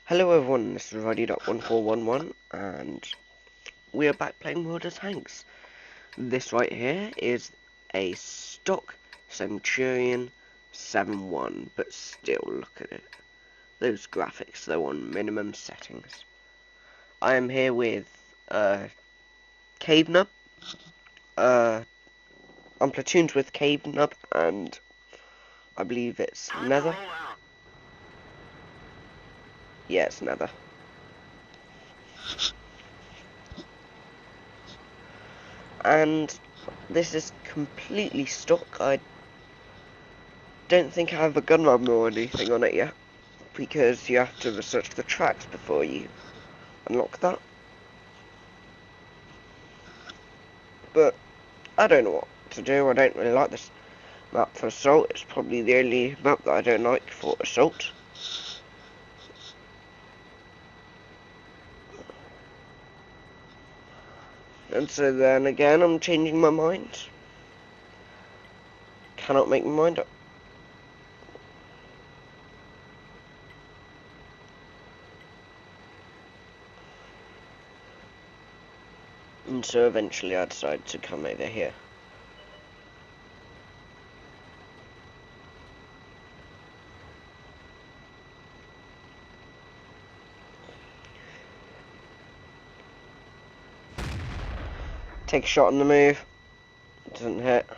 Hello everyone, this is Roddy.1411 and we are back playing World of Tanks. This right here is a stock Centurion 7.1, but still look at it. Those graphics, they're on minimum settings. I am here with Cave Nub. I'm platooned with Cave Nub and I believe it's Nether. Yeah, it's Nether. And this is completely stock. I don't think I have a gun armor or anything on it yet, because you have to research the tracks before you unlock that. But I don't know what to do. I don't really like this map for assault. It's probably the only map that I don't like for assault. And so then again, I'm changing my mind. Cannot make my mind up. And so eventually I decided to come over here. Take a shot on the move. Doesn't hit.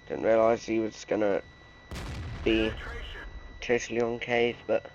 Didn't realise he was gonna be totally on Cave, but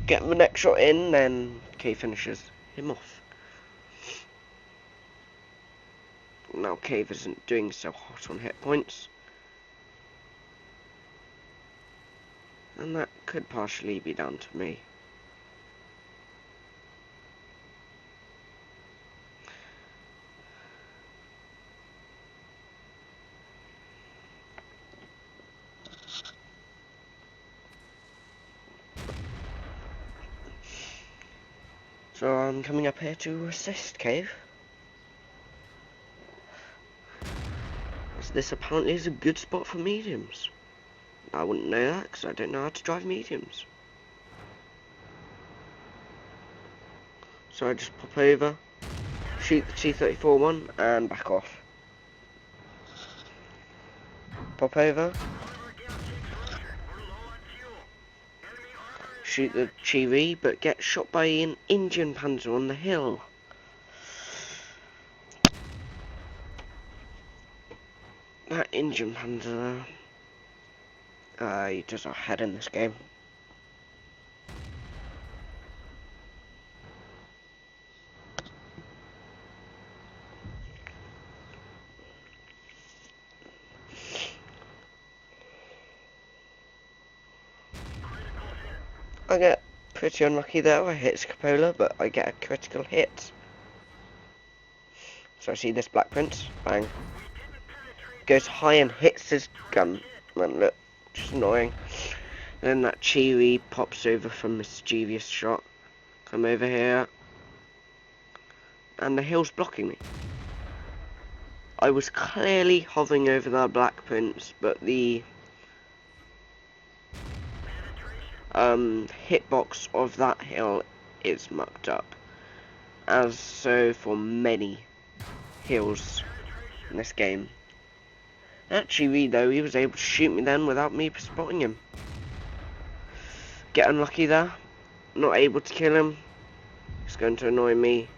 get the next shot in, then Cave finishes him off. Now Cave isn't doing so hot on hit points, and that could partially be down to me. So I'm coming up here to assist Cave, as this apparently is a good spot for mediums. I wouldn't know that because I don't know how to drive mediums. So I just pop over, shoot the T-34 one and back off. Pop over, shoot the Chibi, but get shot by an Indian Panzer on the hill. That Indian Panzer, he does our head in this game. I get pretty unlucky there. I hit Scapola, but I get a critical hit. So I see this Black Prince, bang. Goes high and hits his gun. Man, look, just annoying. Then that Chiwi pops over from mischievous shot. Come over here. And the hill's blocking me. I was clearly hovering over the Black Prince, but the hitbox of that hill is mucked up, as so for many hills in this game. Actually, though, he was able to shoot me then without me spotting him. Get unlucky there, not able to kill him. It's going to annoy me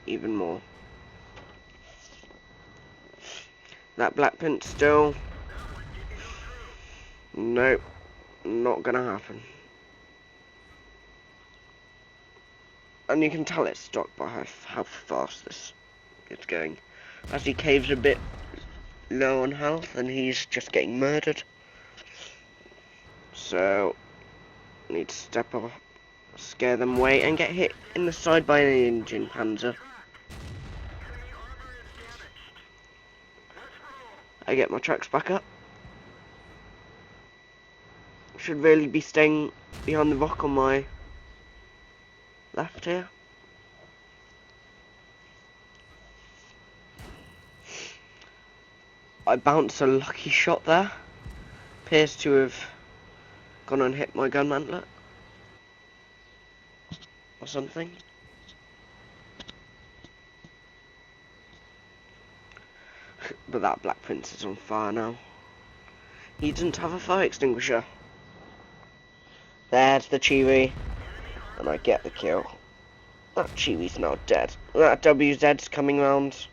even more. That Black Prince still, nope, not gonna happen. And you can tell it's stock by how fast this is going. As he caves a bit low on health and he's just getting murdered. So, need to step up, scare them away, and get hit in the side by an Indian Panzer. I get my tracks back up. Should really be staying behind the rock on my left here. I bounced a lucky shot there. Appears to have gone and hit my gun mantlet. or something. But that Black Prince is on fire now. He didn't have a fire extinguisher. There's the Chiwi, and I get the kill. That Chiwi's now dead. That WZ's coming round.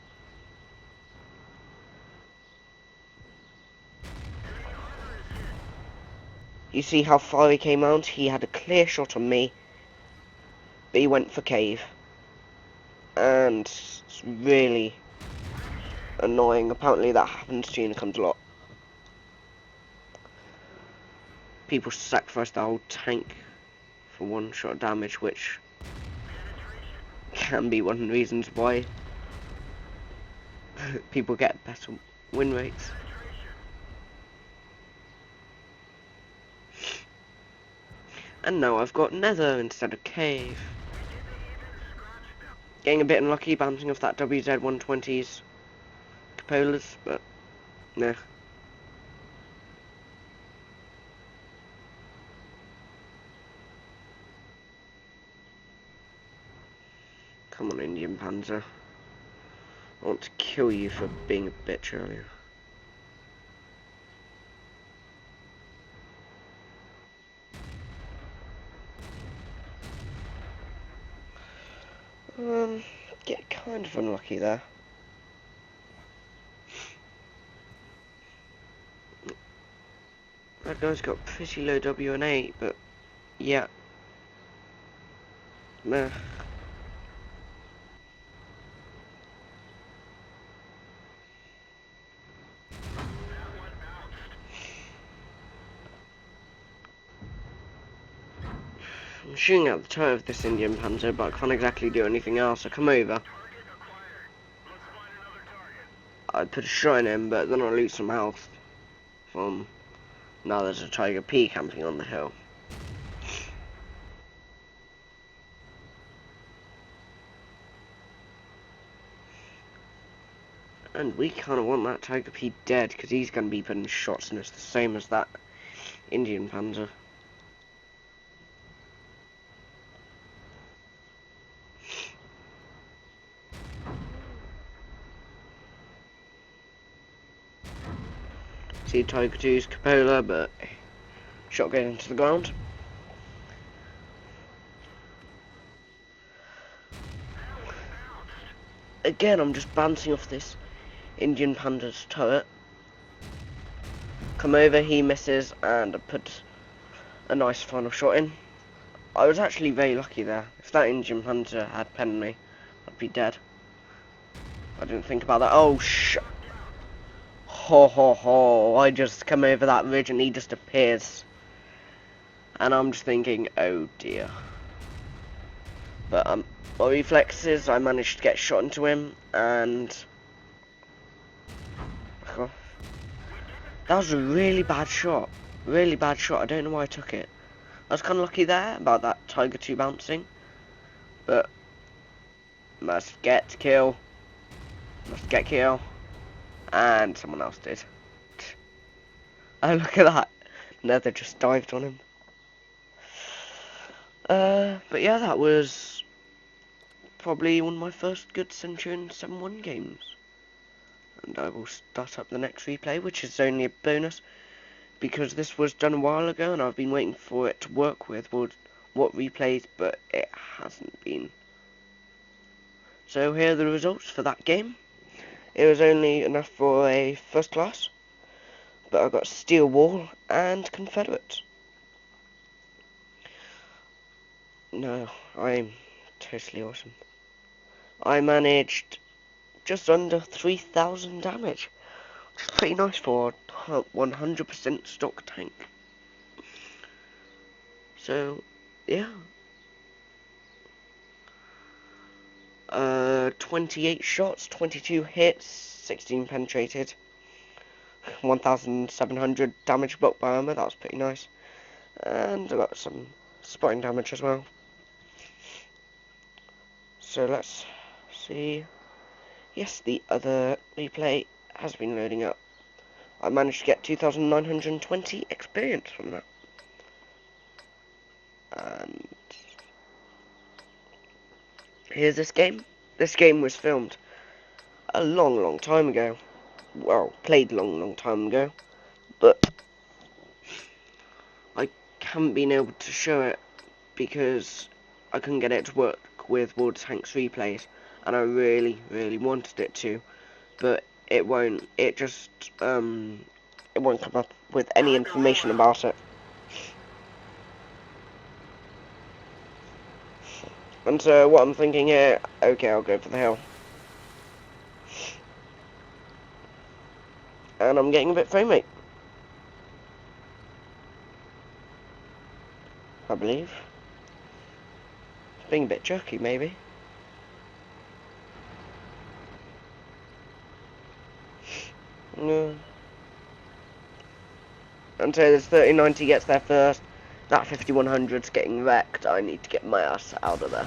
You see how far he came round? He had a clear shot on me, but he went for cave. And it's really annoying. Apparently that happens to unicorns a lot. People sacrifice their whole tank for one shot damage, which can be one of the reasons why people get better win rates. And now I've got nether instead of cave. Getting a bit unlucky bouncing off that WZ-120's cupolas, but nah. Come on, Indian Panzer. I want to kill you for being a bitch earlier. Get kind of unlucky there. That guy's got pretty low WN8, but yeah. Meh. I'm shooting at the toe of this Indian Panzer, but I can't exactly do anything else. I come over. I put a shot in him, but then I lose some health from... Now there's a Tiger P camping on the hill. And we kind of want that Tiger P dead, because he's going to be putting shots in us the same as that Indian Panzer. See Tiger 2's cupola, but shot going into the ground. Again, I'm just bouncing off this Indian Panzer's turret. Come over, he misses, and I put a nice final shot in. I was actually very lucky there. If that Indian Panzer had penned me, I'd be dead. I didn't think about that. Oh, ho ho ho. I just come over that ridge and he just appears. And I'm just thinking, oh dear. But my reflexes, I managed to get shot into him, and... Oh, that was a really bad shot. Really bad shot. I don't know why I took it. I was kind of lucky there about that Tiger 2 bouncing. But... Must get kill. Must get kill. And someone else did. Oh, look at that. Nether just dived on him. But yeah, that was probably one of my first good Centurion 7-1 games. And I will start up the next replay, which is only a bonus, because this was done a while ago and I've been waiting for it to work with what replays, but it hasn't been. So here are the results for that game. It was only enough for a first class, but I got Steel Wall and Confederate. No, I'm totally awesome. I managed just under 3,000 damage, which is pretty nice for a 100% stock tank. So, yeah. 28 shots, 22 hits, 16 penetrated, 1,700 damage blocked by armor. That was pretty nice. And I got some spotting damage as well. So let's see. Yes, the other replay has been loading up. I managed to get 2,920 experience from that. And Here's this game. This game was filmed a long time ago. Well, played long time ago. But I haven't been able to show it because I couldn't get it to work with World of Tanks replays, and I really wanted it to, but it won't. It just it won't come up with any information about it. And so what I'm thinking here, okay, I'll go for the hill. And I'm getting a bit frame rate, I believe. It's being a bit jerky, maybe. No. And so this 3090 gets there first. That 5100's getting wrecked. I need to get my ass out of there.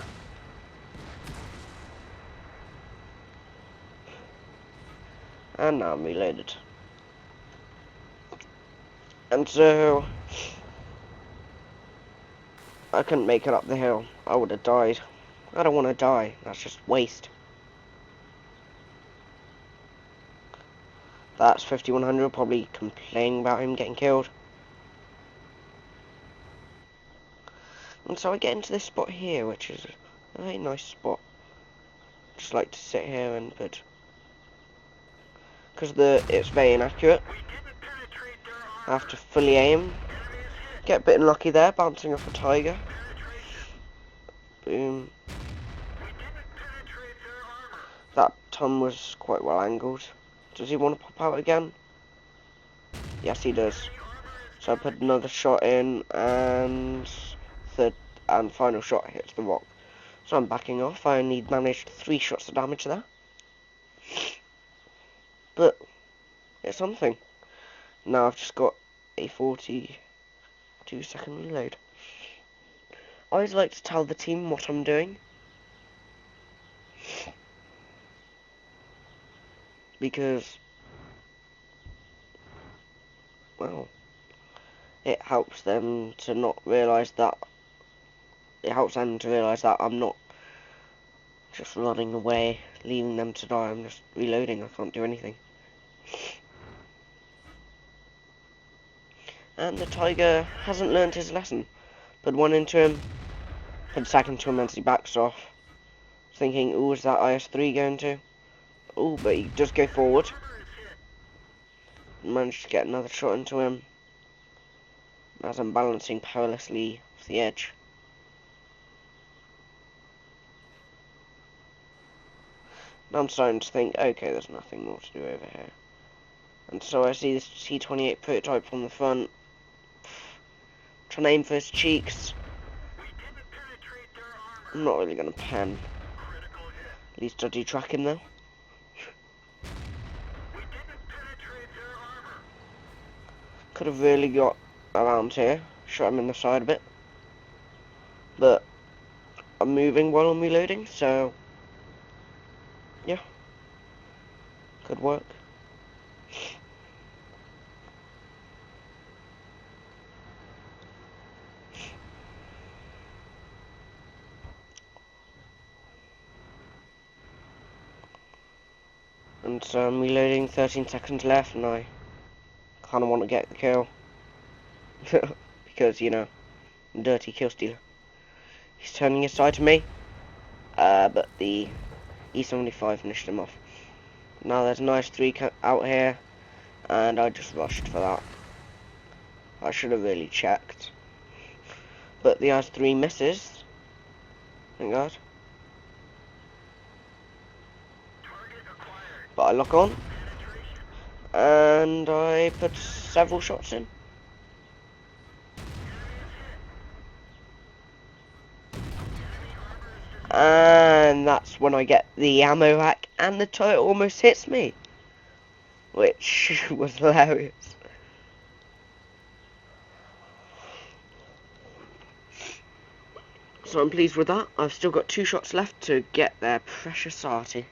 And now I'm reloaded. And so I couldn't make it up the hill. I would have died. I don't want to die. That's just waste. That's 5100 probably complaining about him getting killed. And so I get into this spot here, which is a very nice spot. Just like to sit here and put, because it's very inaccurate. I have to fully aim. Get a bit unlucky there, bouncing off a tiger. Boom. That ton was quite well angled. Does he want to pop out again? Yes, he does. So I put another shot in, and third and final shot hits the rock. So I'm backing off. I only managed 3 shots of damage there. But it's something. Now I've just got a 42-second reload. I always like to tell the team what I'm doing, because, well, it helps them to not realise that, I'm not just running away, leaving them to die. I'm just reloading. I can't do anything. And the tiger hasn't learned his lesson. Put one into him, put a second to him as he backs off. Thinking, ooh, is that IS-3 going to? Ooh, but he does go forward. Managed to get another shot into him as I'm balancing perilously off the edge. Now I'm starting to think, okay, there's nothing more to do over here. And so I see this T-28 prototype on the front. Trying to aim for his cheeks. I'm not really going to pen. At least I do track him though. Could have really got around here. Shot him in the side a bit. But I'm moving while I'm reloading, so yeah. Could work. And so I'm reloading, 13 seconds left, and I kind of want to get the kill. Because, you know, I'm a dirty kill stealer. He's turning his side to me, but the E75 finished him off. Now there's a nice 3 out here, and I just rushed for that. I should have really checked. But the IS-3 misses. Thank God. But I lock on, and I put several shots in. And that's when I get the ammo rack, and the turret almost hits me, which was hilarious. So I'm pleased with that. I've still got 2 shots left to get their precious arty.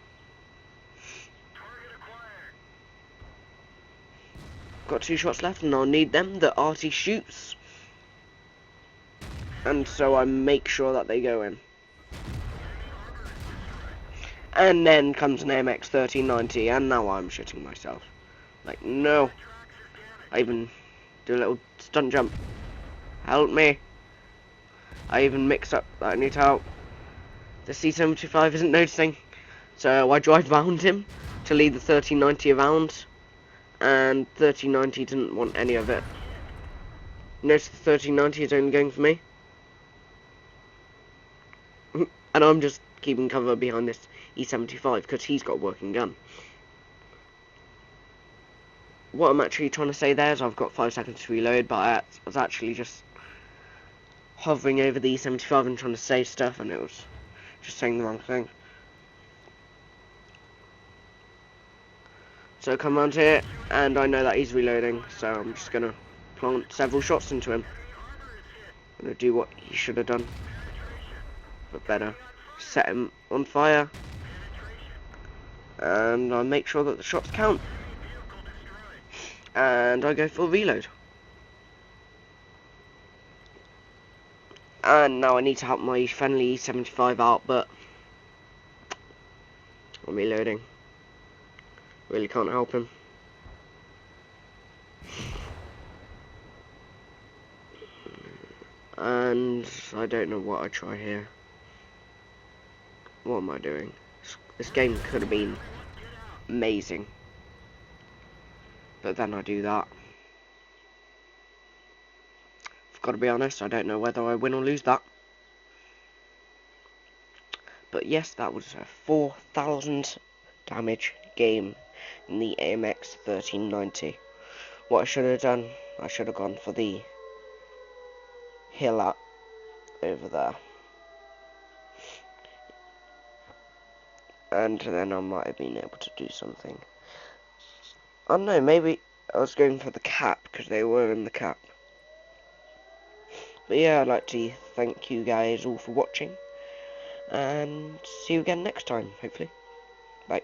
Got 2 shots left, and I'll need them. The arty shoots, and so I make sure that they go in. And then comes an AMX 1390, and now I'm shitting myself. Like, no. I even do a little stunt jump. Help me. I even mix up that I need help. The C75 isn't noticing. So I drive round him to lead the 1390 around. And 1390 didn't want any of it. Notice the 1390 is only going for me. And I'm just keeping cover behind this E75 because he's got a working gun. What I'm actually trying to say there is I've got 5 seconds to reload, but I was actually just hovering over the E75 and trying to say stuff, and it was just saying the wrong thing. So come around here, and I know that he's reloading, so I'm just gonna plant several shots into him. I'm gonna do what he should have done, but better. Set him on fire, and I make sure that the shots count. And I go for a reload. And now I need to help my friendly 75 out, but I'm reloading. Really can't help him. And I don't know what I try here. What am I doing? This game could have been amazing. But then I do that. I've got to be honest, I don't know whether I win or lose that. But yes, that was a 4,000 damage game in the AMX 1390. What I should have done, I should have gone for the hill up over there. And then I might have been able to do something. I don't know, maybe I was going for the cap, because they were in the cap. But yeah, I'd like to thank you guys all for watching. And see you again next time, hopefully. Bye.